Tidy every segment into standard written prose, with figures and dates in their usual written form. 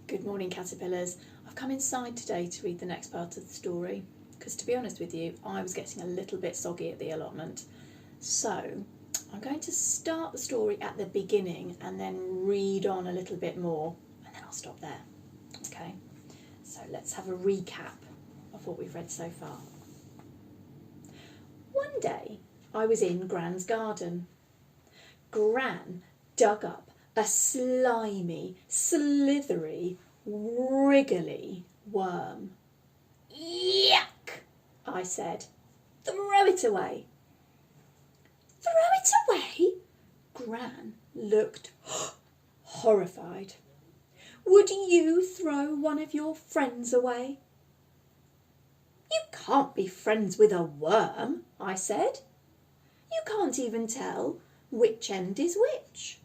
Good morning, caterpillars. I've come inside today to read the next part of the story because, to be honest with you, I was getting a little bit soggy at the allotment. So I'm going to start the story at the beginning and then read on a little bit more, and then I'll stop there. Okay, so let's have a recap of what we've read so far. One day I was in Gran's garden. Gran dug up a slimy, slithery, wriggly worm. Yuck, I said. Throw it away. Throw it away? Gran looked horrified. Would you throw one of your friends away? You can't be friends with a worm, I said. You can't even tell which end is which.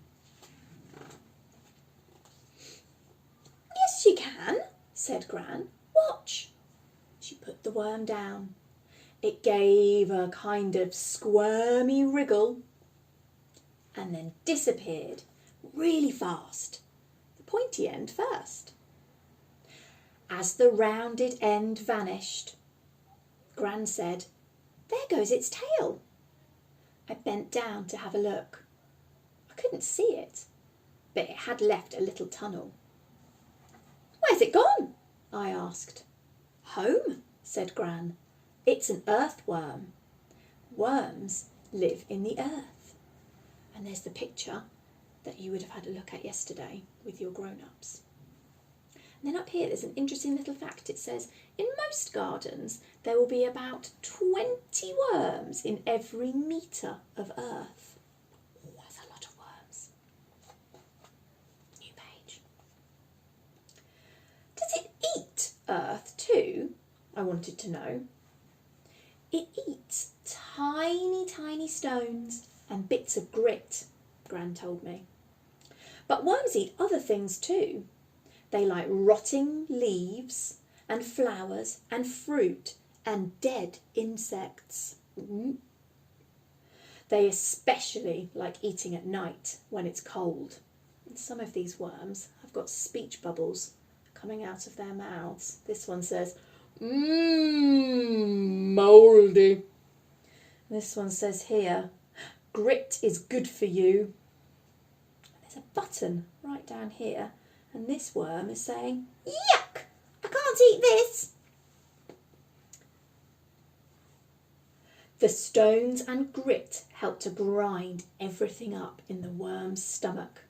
Yes, you can, said Gran. Watch. She put the worm down. It gave a kind of squirmy wriggle and then disappeared really fast, the pointy end first. As the rounded end vanished, Gran said, "There goes its tail." I bent down to have a look. I couldn't see it, but it had left a little tunnel. "Where's it gone?" I asked. "Home," said Gran. "It's an earthworm. Worms live in the earth." And there's the picture that you would have had a look at yesterday with your grown-ups. And then up here there's an interesting little fact. It says, in most gardens there will be about 20 worms in every metre of earth. Oh, that's a lot of worms. New page. Does it eat earth too? I wanted to know. It eats tiny, tiny stones and bits of grit, Gran told me. But worms eat other things too. They like rotting leaves and flowers and fruit and dead insects. They especially like eating at night when it's cold. And some of these worms have got speech bubbles coming out of their mouths. This one says, mouldy. This one says here, grit is good for you. There's a button right down here, and this worm is saying, yuck, I can't eat this. The stones and grit help to grind everything up in the worm's stomach,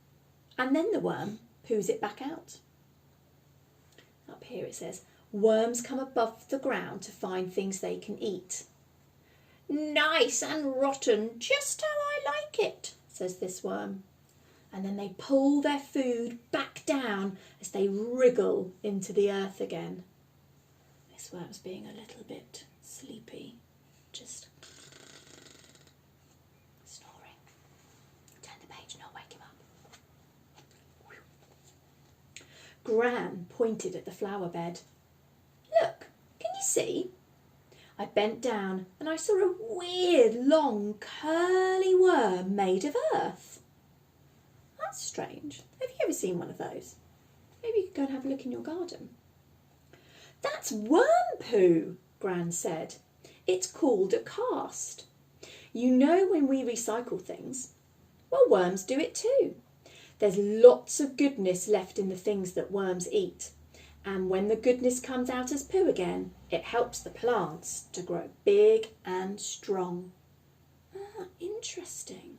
and then the worm poos it back out. Up here it says, worms come above the ground to find things they can eat. Nice and rotten, just how I like it, says this worm. And then they pull their food back down as they wriggle into the earth again. This worm's being a little bit sleepy, just snoring. Turn the page and I'll wake him up. Gran pointed at the flower bed. Look, can you see? I bent down and I saw a weird, long, curly worm made of earth. That's strange. Have you ever seen one of those? Maybe you could go and have a look in your garden. That's worm poo, Gran said. It's called a cast. You know when we recycle things? Well, worms do it too. There's lots of goodness left in the things that worms eat. And when the goodness comes out as poo again, it helps the plants to grow big and strong. Ah, interesting.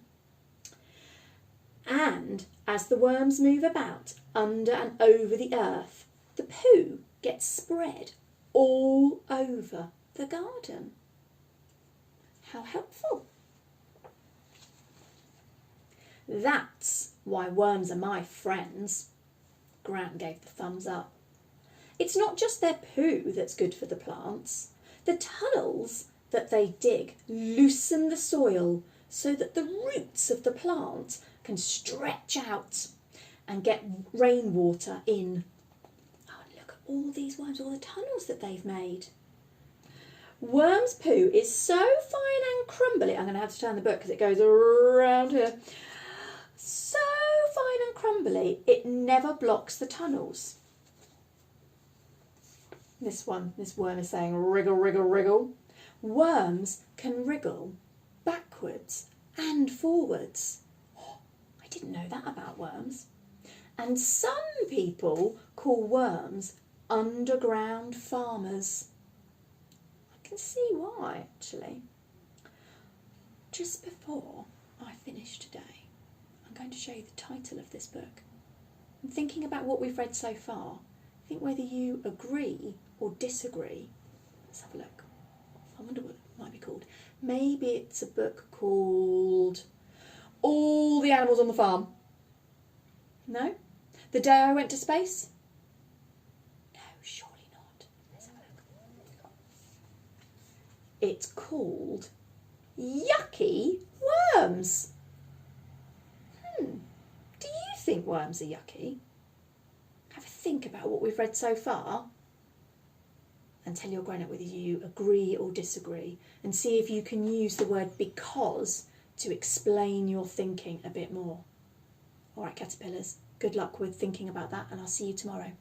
And as the worms move about under and over the earth, the poo gets spread all over the garden. How helpful. That's why worms are my friends. Gran gave the thumbs up. It's not just their poo that's good for the plants. The tunnels that they dig loosen the soil so that the roots of the plant can stretch out and get rainwater in. Oh, look at all these worms, all the tunnels that they've made. Worm's poo is so fine and crumbly. I'm going to have to turn the book because it goes around here. So fine and crumbly, it never blocks the tunnels. This worm is saying wriggle, wriggle, wriggle. Worms can wriggle backwards and forwards. Oh, I didn't know that about worms. And some people call worms underground farmers. I can see why, actually. Just before I finish today, I'm going to show you the title of this book. And thinking about what we've read so far, think whether you agree or disagree. Let's have a look. I wonder what it might be called. Maybe it's a book called All the Animals on the Farm. No? The Day I Went to Space? No, surely not. Let's have a look. It's called Yucky Worms. Do you think worms are yucky? Have a think about what we've read so far and tell your grown-up whether you agree or disagree, and see if you can use the word because to explain your thinking a bit more. All right, caterpillars, good luck with thinking about that, and I'll see you tomorrow.